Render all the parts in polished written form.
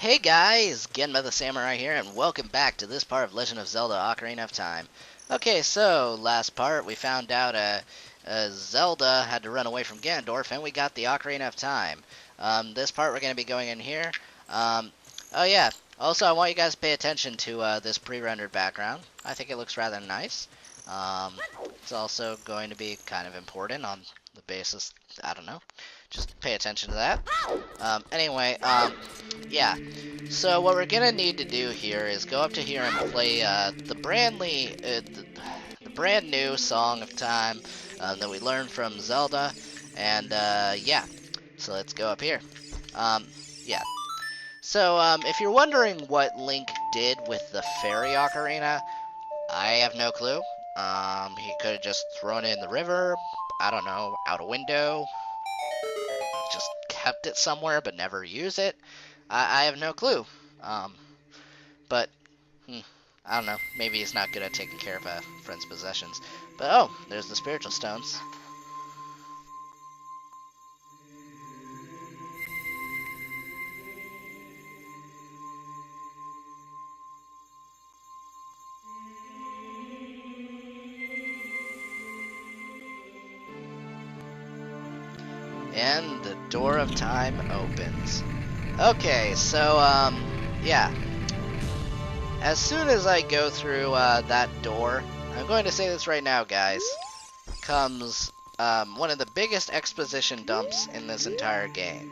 Hey guys, GenmaTheSamurai here, and welcome back to this part of Legend of Zelda Ocarina of Time. Okay, so last part we found out Zelda had to run away from Ganondorf, and we got the Ocarina of Time. This part we're going to be going in here. Oh yeah, also I want you guys to pay attention to this pre-rendered background. I think it looks rather nice. It's also going to be kind of important on the basis, I don't know. Just pay attention to that. Yeah. So what we're gonna need to do here is go up to here and play the brand new Song of Time that we learned from Zelda, and yeah. So let's go up here. Yeah. So if you're wondering what Link did with the fairy ocarina, I have no clue. He could have just thrown it in the river. I don't know, out a window. Just kept it somewhere but never use it. I have no clue. But I don't know. Maybe he's not good at taking care of a friend's possessions. But oh, there's the spiritual stones. And the door of time opens. Okay, so yeah. As soon as I go through that door, I'm going to say this right now, guys, comes one of the biggest exposition dumps in this entire game.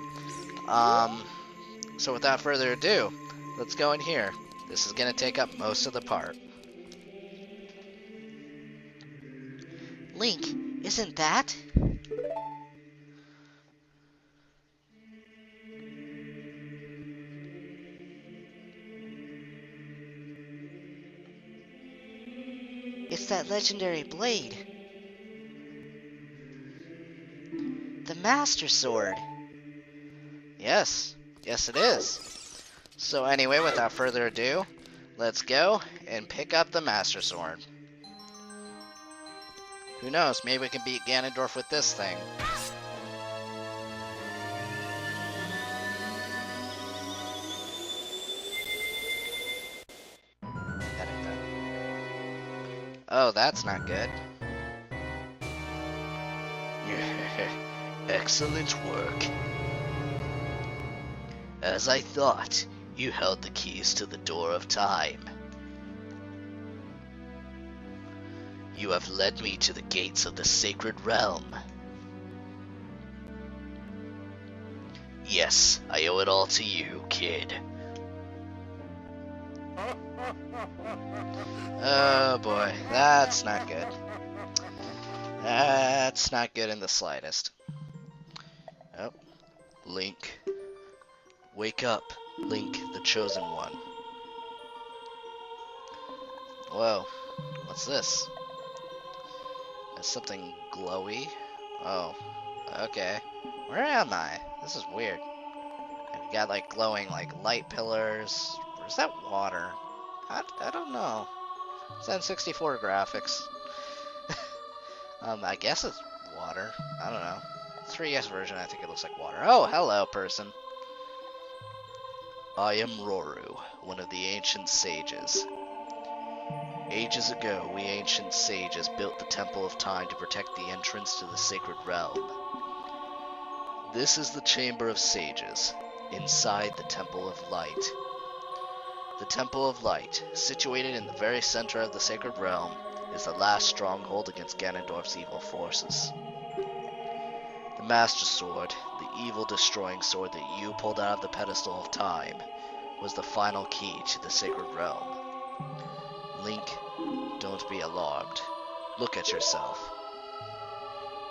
So without further ado, let's go in here. This is going to take up most of the part. Link, isn't that? It's that legendary blade. The Master Sword. Yes. Yes, it is. So anyway, without further ado, let's go and pick up the Master Sword. Who knows, maybe we can beat Ganondorf with this thing. Edit that. Oh, that's not good. Excellent work. As I thought, you held the keys to the door of time. You have led me to the gates of the sacred realm. Yes, I owe it all to you, kid. Oh boy, that's not good. That's not good in the slightest. Oh, Link. Wake up, Link, the chosen one. Whoa, what's this? It's something glowy. Oh, okay. Where am I? This is weird. I've got like glowing like light pillars. Where's that water? I don't know. It's N64 graphics. I guess it's water. I don't know. 3DS version, I think it looks like water. Oh, hello, person. I am Roru, one of the ancient sages. Ages ago, we ancient sages built the Temple of Time to protect the entrance to the sacred realm. This is the Chamber of Sages, inside the Temple of Light. The Temple of Light, situated in the very center of the sacred realm, is the last stronghold against Ganondorf's evil forces. The Master Sword, the evil-destroying sword that you pulled out of the pedestal of time, was the final key to the sacred realm. Link, don't be alarmed. Look at yourself.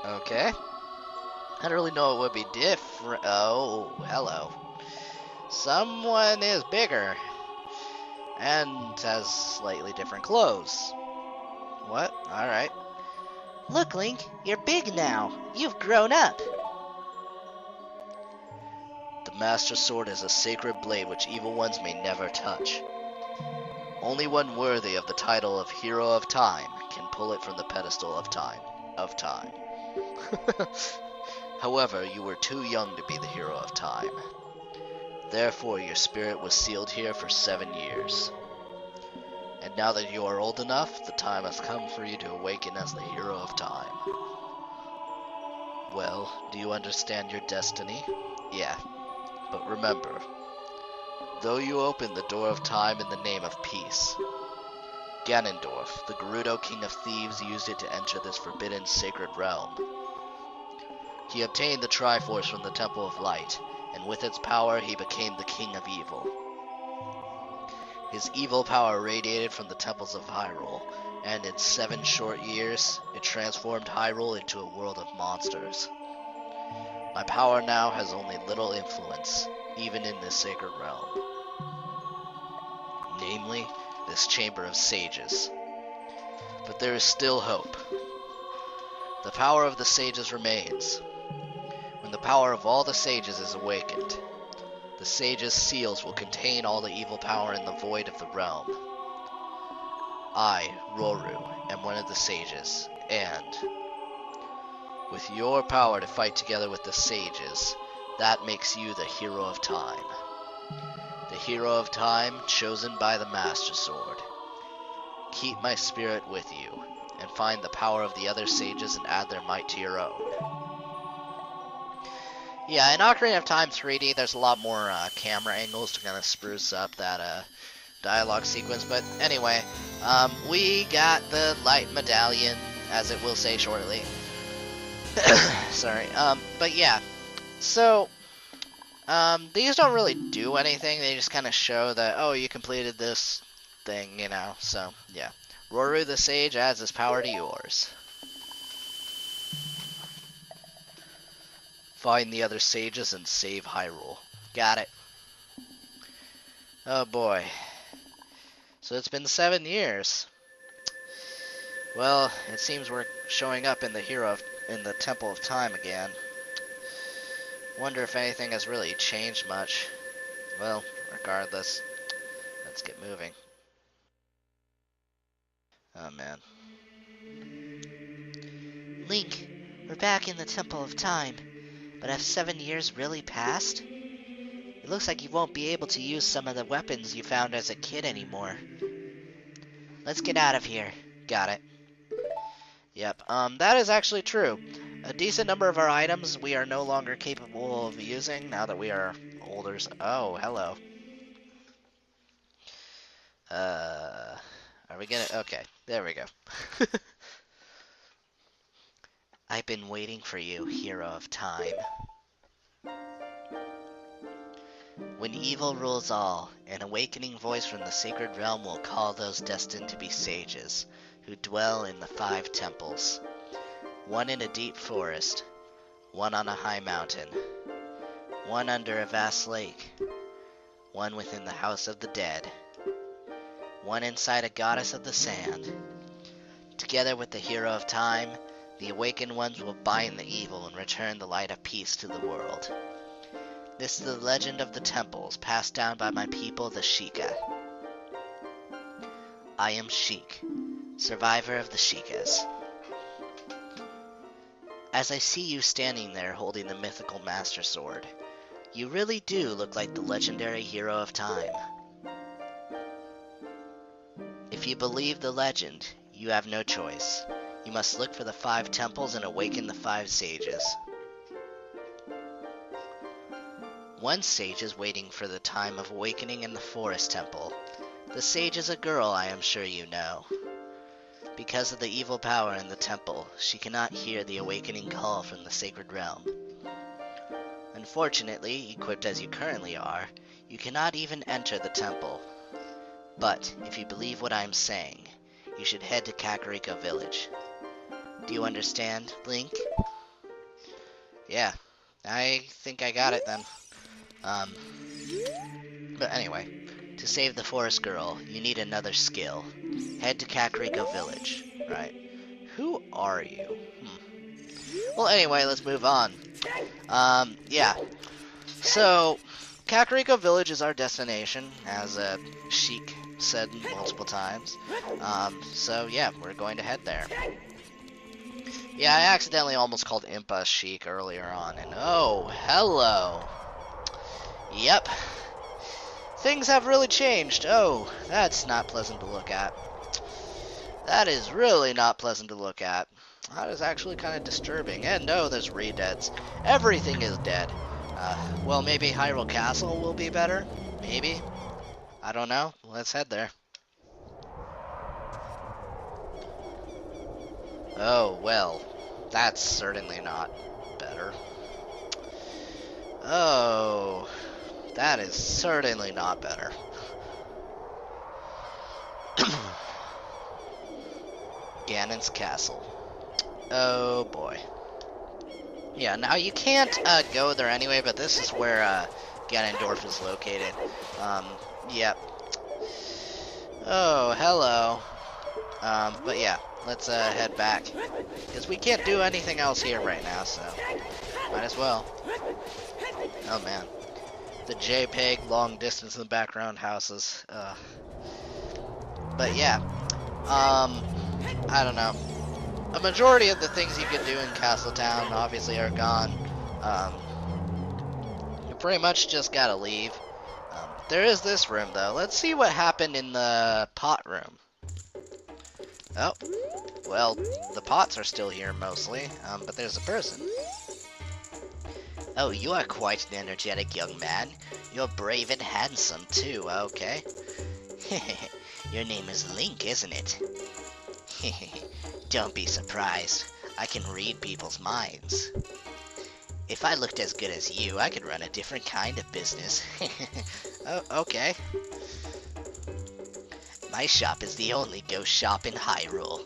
Okay. I don't really know it would be different. Oh, hello. Someone is bigger and has slightly different clothes. What? Alright. Look, Link, you're big now. You've grown up. The Master Sword is a sacred blade which evil ones may never touch. Only one worthy of the title of Hero of Time can pull it from the pedestal of time. However, you were too young to be the Hero of Time. Therefore, your spirit was sealed here for 7 years. And now that you are old enough, the time has come for you to awaken as the hero of time. Well, do you understand your destiny? Yeah, but remember, though you opened the door of time in the name of peace, Ganondorf, the Gerudo King of Thieves, used it to enter this forbidden sacred realm. He obtained the Triforce from the Temple of Light, and with its power he became the King of Evil. His evil power radiated from the temples of Hyrule, and in 7 short years, it transformed Hyrule into a world of monsters. My power now has only little influence, even in this sacred realm. Namely, this Chamber of Sages. But there is still hope. The power of the sages remains. When the power of all the sages is awakened, the sages' seals will contain all the evil power in the void of the realm. I, Roru, am one of the sages, and with your power to fight together with the sages, that makes you the hero of time. The hero of time chosen by the Master Sword. Keep my spirit with you, and find the power of the other sages and add their might to your own. Yeah, in Ocarina of Time 3D, there's a lot more camera angles to kind of spruce up that dialogue sequence. But anyway, we got the light medallion, as it will say shortly. Sorry. But yeah, so these don't really do anything. They just kind of show that, oh, you completed this thing, you know. So yeah, Roru the Sage adds his power to yours. Find the other sages and save Hyrule. Got it. Oh boy. So it's been 7 years. Well, it seems we're showing up in the Temple of Time again. Wonder if anything has really changed much. Well, regardless, let's get moving. Oh man. Link, we're back in the Temple of Time. But have 7 years really passed? It looks like you won't be able to use some of the weapons you found as a kid anymore. Let's get out of here. Got it. Yep, that is actually true. A decent number of our items we are no longer capable of using now that we are older. Oh, hello. Are we gonna... Okay, there we go. I've been waiting for you, hero of time. When evil rules all, an awakening voice from the sacred realm will call those destined to be sages, who dwell in the 5 temples. One in a deep forest, one on a high mountain, one under a vast lake, one within the house of the dead, one inside a goddess of the sand. Together with the hero of time, the awakened ones will bind the evil and return the light of peace to the world. This is the legend of the temples passed down by my people, the Sheikah. I am Sheik, survivor of the Sheikahs. As I see you standing there holding the mythical Master Sword, you really do look like the legendary hero of time. If you believe the legend, you have no choice. You must look for the 5 temples and awaken the 5 sages. One sage is waiting for the time of awakening in the forest temple. The sage is a girl, I am sure you know. Because of the evil power in the temple, she cannot hear the awakening call from the sacred realm. Unfortunately, equipped as you currently are, you cannot even enter the temple. But, if you believe what I am saying, you should head to Kakariko Village. Do you understand, Link? Yeah, I think I got it then. But anyway, To save the forest girl, you need another skill. Head to Kakariko Village. right. Who are you? Well, anyway, let's move on. Yeah. So, Kakariko Village is our destination, as Sheik said multiple times. So yeah, we're going to head there. Yeah, I accidentally almost called Impa Sheik earlier on, and oh, hello. Yep, Things have really changed. Oh, that's not pleasant to look at. That is really not pleasant to look at. That is actually kind of disturbing. And no, there's re-deads. Everything is dead. Well, maybe Hyrule Castle will be better? Maybe? I don't know. Let's head there. Oh, well. That's certainly not better. Oh, that is certainly not better. Ganon's Castle. Oh boy. Yeah, now you can't go there anyway, but this is where Ganondorf is located. Yep. Oh, hello. But yeah, let's head back. Because we can't do anything else here right now, so might as well. Oh man. The JPEG long distance in the background houses. But yeah. I don't know. A majority of the things you could do in Castletown obviously are gone. You pretty much just gotta leave. There is this room though. Let's see what happened in the pot room. Oh, well, the pots are still here mostly, but there's a person. Oh, you are quite an energetic young man. You're brave and handsome too, okay? Your name is Link, isn't it? Don't be surprised. I can read people's minds. If I looked as good as you, I could run a different kind of business. Oh, okay. My shop is the only ghost shop in Hyrule.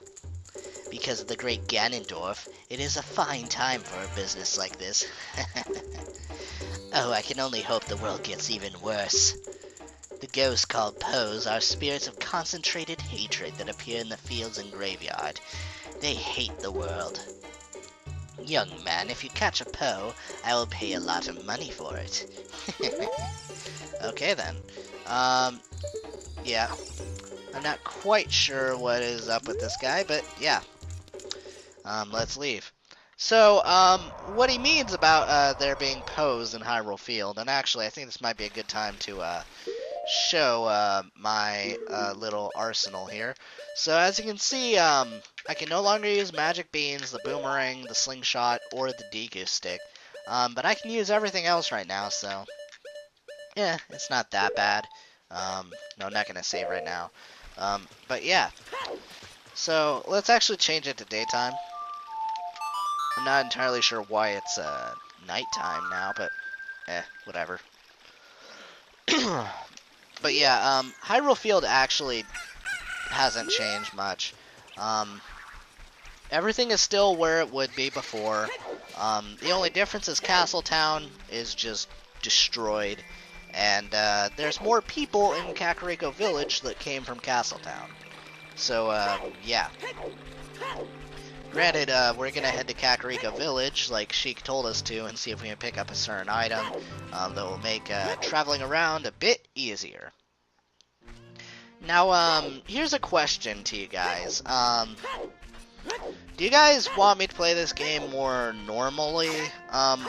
Because of the great Ganondorf, it is a fine time for a business like this. Oh, I can only hope the world gets even worse. The ghosts called Poes are spirits of concentrated hatred that appear in the fields and graveyard. They hate the world. Young man, if you catch a Poe, I will pay a lot of money for it. Okay then. Yeah. I'm not quite sure what is up with this guy, but yeah. Let's leave. So, what he means about there being Poes in Hyrule Field, and actually I think this might be a good time to show my little arsenal here. So as you can see, I can no longer use magic beans, the boomerang, the slingshot, or the Deku stick. But I can use everything else right now, so yeah, it's not that bad. No, not gonna save right now. But yeah, so let's actually change it to daytime. I'm not entirely sure why it's nighttime now, but whatever. But yeah, Hyrule Field actually hasn't changed much. Everything is still where it would be before. The only difference is Castletown is just destroyed, and there's more people in Kakariko Village that came from Castletown. So, yeah. Granted, we're gonna head to Kakariko Village, like Sheik told us to, and see if we can pick up a certain item that will make traveling around a bit easier. Now, here's a question to you guys. Do you guys want me to play this game more normally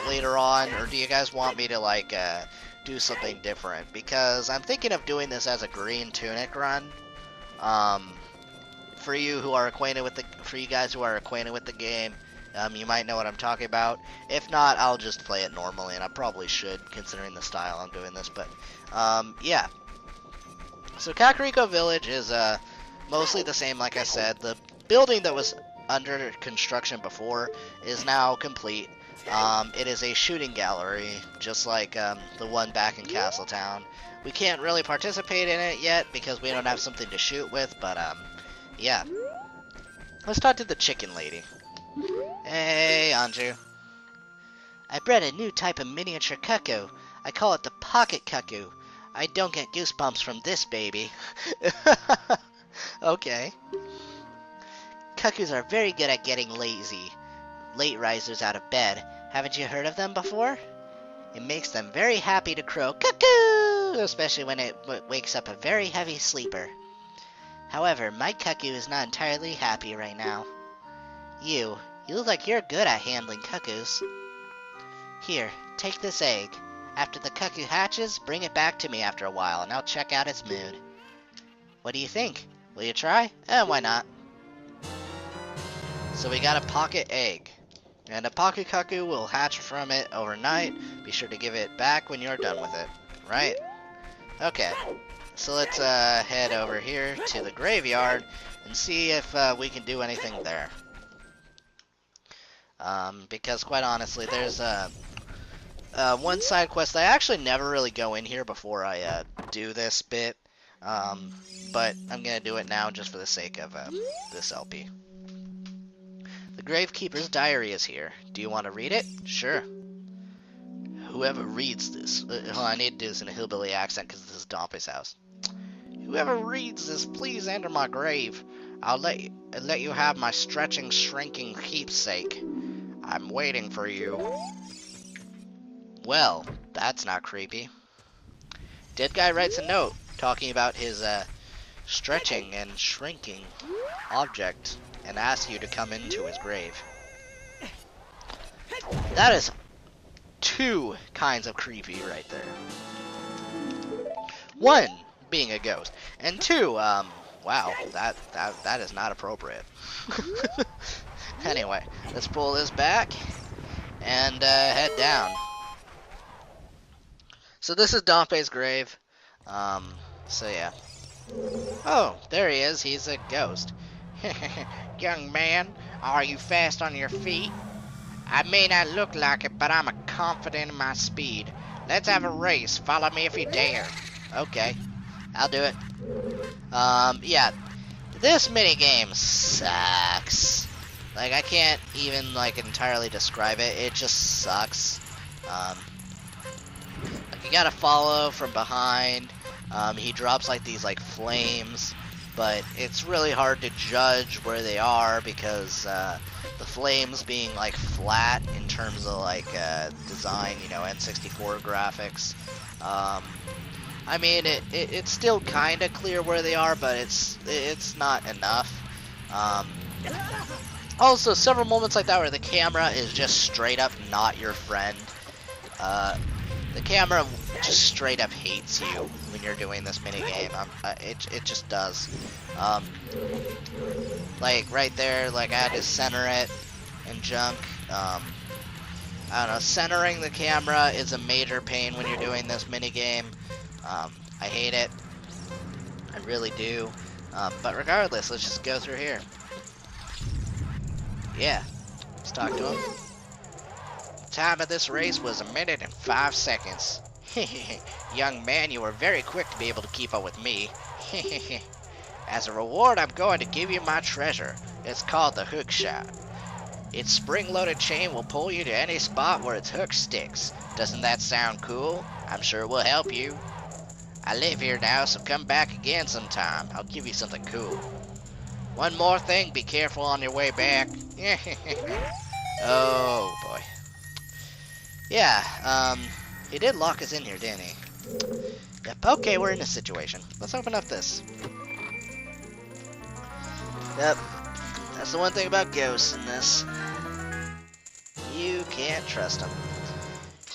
later on, or do you guys want me to, like, do something different? Because I'm thinking of doing this as a green tunic run. For you who are acquainted with for you guys who are acquainted with the game, you might know what I'm talking about. If not, I'll just play it normally, and I probably should, considering the style I'm doing this. But yeah. So Kakariko Village is mostly the same, like I said. The building that was under construction before is now complete. It is a shooting gallery, just like the one back in Castletown. We can't really participate in it yet because we don't have something to shoot with, but yeah. Let's talk to the chicken lady. Hey, Anju. I bred a new type of miniature cuckoo. I call it the pocket cuckoo. I don't get goosebumps from this baby. Okay. Cuckoos are very good at getting lazy. Late risers out of bed. Haven't you heard of them before? It makes them very happy to crow cuckoo, especially when it wakes up a very heavy sleeper. However, my cuckoo is not entirely happy right now. You look like you're good at handling cuckoos. Here, take this egg. After the cuckoo hatches, bring it back to me after a while, and I'll check out its mood. What do you think? Will you try? Why not? So we got a pocket egg. And a pocket cuckoo will hatch from it overnight. Be sure to give it back when you're done with it. Right? Okay. So let's head over here to the graveyard and see if we can do anything there. Because quite honestly, there's one side quest. I actually never really go in here before I do this bit. But I'm going to do it now just for the sake of this LP. The Gravekeeper's diary is here. Do you want to read it? Sure. Whoever reads this... I need to do this in a hillbilly accent because this is Dompe's house. Whoever reads this, please enter my grave. I'll let you have my stretching, shrinking keepsake. I'm waiting for you. Well, that's not creepy. Dead guy writes a note talking about his stretching and shrinking object and asks you to come into his grave. That is two kinds of creepy right there. One, being a ghost, and two, wow, that is not appropriate. Anyway, let's pull this back and head down. So this is Dompe's grave. So yeah. Oh, there he is. He's a ghost. Young man, are you fast on your feet? I may not look like it, but I'm confident in my speed. Let's have a race. Follow me if you dare. Okay, I'll do it. Yeah. This minigame sucks. Like, I can't even, like, entirely describe it. It just sucks. Like, you gotta follow from behind. He drops, like, these, like, flames. But it's really hard to judge where they are because, the flames being, like, flat in terms of, like, design, you know, N64 graphics. I mean, it's still kind of clear where they are, but it's not enough. Also, several moments like that where the camera is just straight up not your friend. The camera just straight up hates you when you're doing this minigame. It just does. Like, right there, like, I had to center it and junk. I don't know, centering the camera is a major pain when you're doing this minigame. I hate it. I really do. But regardless, let's just go through here. Yeah, let's talk to him. The time of this race was 1 minute and 5 seconds. Young man, you were very quick to be able to keep up with me. As a reward, I'm going to give you my treasure. It's called the hook shot. Its spring-loaded chain will pull you to any spot where its hook sticks. Doesn't that sound cool? I'm sure it will help you. I live here now, so come back again sometime. I'll give you something cool. One more thing, be careful on your way back. Oh, boy. Yeah, he did lock us in here, didn't he? Yep, okay, we're in this situation. Let's open up this. Yep, that's the one thing about ghosts in this. You can't trust them.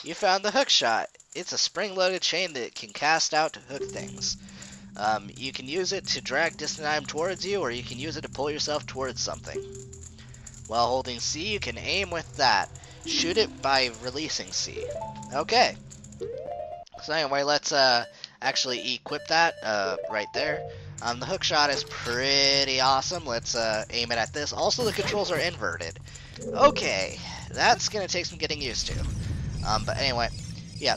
You found the hook shot. It's a spring-loaded chain that can cast out to hook things. You can use it to drag distant item towards you, or you can use it to pull yourself towards something. While holding C, you can aim with that. Shoot it by releasing C. Okay. So anyway, let's actually equip that right there. The hook shot is pretty awesome. Let's aim it at this. Also, the controls are inverted. Okay, that's gonna take some getting used to. But anyway, yeah.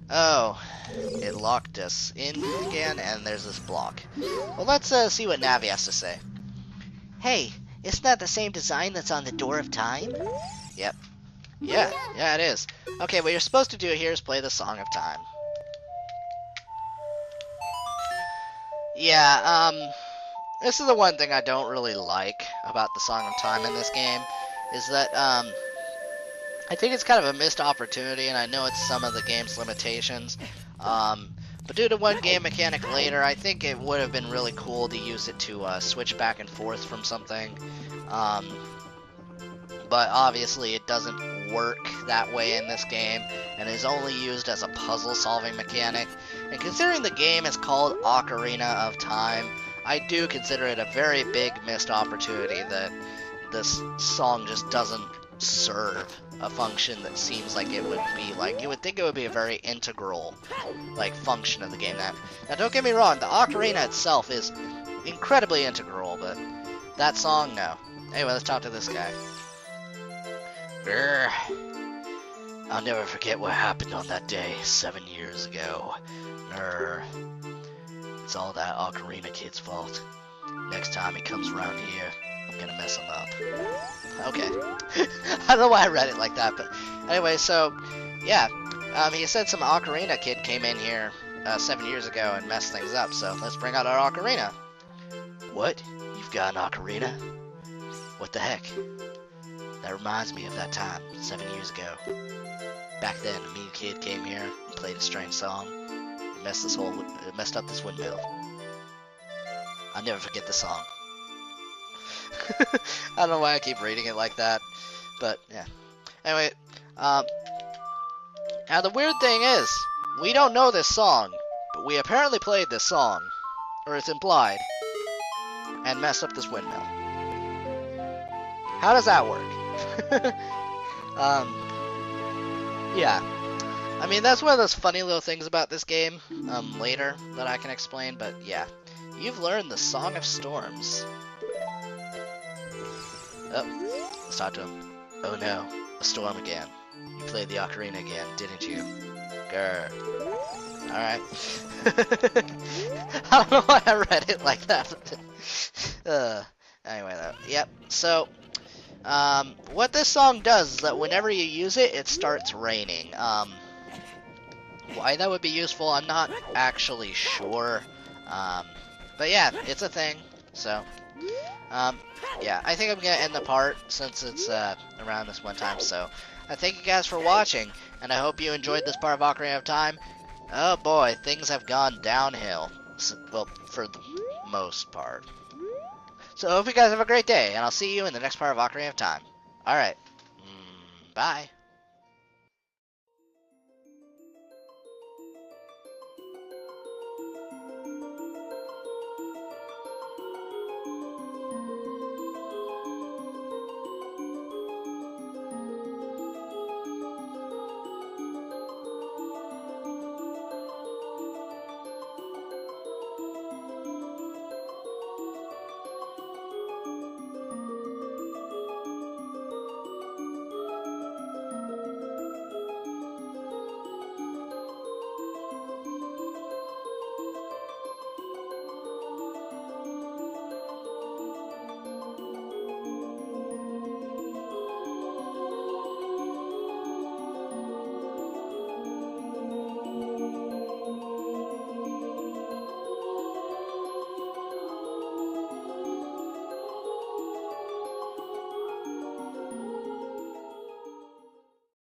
Oh, it locked us in again, and there's this block. Well, let's see what Navi has to say. Hey, isn't that the same design that's on the Door of Time? Yep. Yeah, it is. Okay, what you're supposed to do here is play the Song of Time. Yeah, this is the one thing I don't really like about the Song of Time in this game, is that, I think it's kind of a missed opportunity, and I know it's some of the game's limitations, but due to one game mechanic later, I think it would have been really cool to use it to, switch back and forth from something, but obviously it doesn't work that way in this game, and is only used as a puzzle-solving mechanic. And considering the game is called Ocarina of Time, I do consider it a very big missed opportunity that this song just doesn't serve a function that seems like it would be like, you would think it would be a very integral like function of the game. Now don't get me wrong, the ocarina itself is incredibly integral, but that song, no. Anyway, let's talk to this guy. Grr. I'll never forget what happened on that day 7 years ago. Grr. It's all that ocarina kid's fault. Next time he comes around here, I'm gonna mess him up. Okay. I don't know why I read it like that, but anyway, so, yeah. He said some ocarina kid came in here 7 years ago and messed things up, so let's bring out our ocarina. What? You've got an ocarina? What the heck? That reminds me of that time, 7 years ago. Back then, a mean kid came here and played a strange song. It messed up this windmill. I'll never forget the song. I don't know why I keep reading it like that, but yeah. Anyway, now the weird thing is, we don't know this song, but we apparently played this song, or it's implied, and messed up this windmill. How does that work? Yeah. I mean, that's one of those funny little things about this game, later, that I can explain, but yeah. You've learned the Song of Storms. Oh, let's talk to him. Oh no, a storm again. You played the ocarina again, didn't you? Grr. Alright. I don't know why I read it like that. Anyway, though. Yep, so, what this song does is that whenever you use it, it starts raining. Why that would be useful, I'm not actually sure. But yeah, it's a thing, so, yeah, I think I'm gonna end the part since it's, around this one time, so I thank you guys for watching, and I hope you enjoyed this part of Ocarina of Time. Oh boy, things have gone downhill, well, for the most part. So I hope you guys have a great day, and I'll see you in the next part of Ocarina of Time. Alright, bye.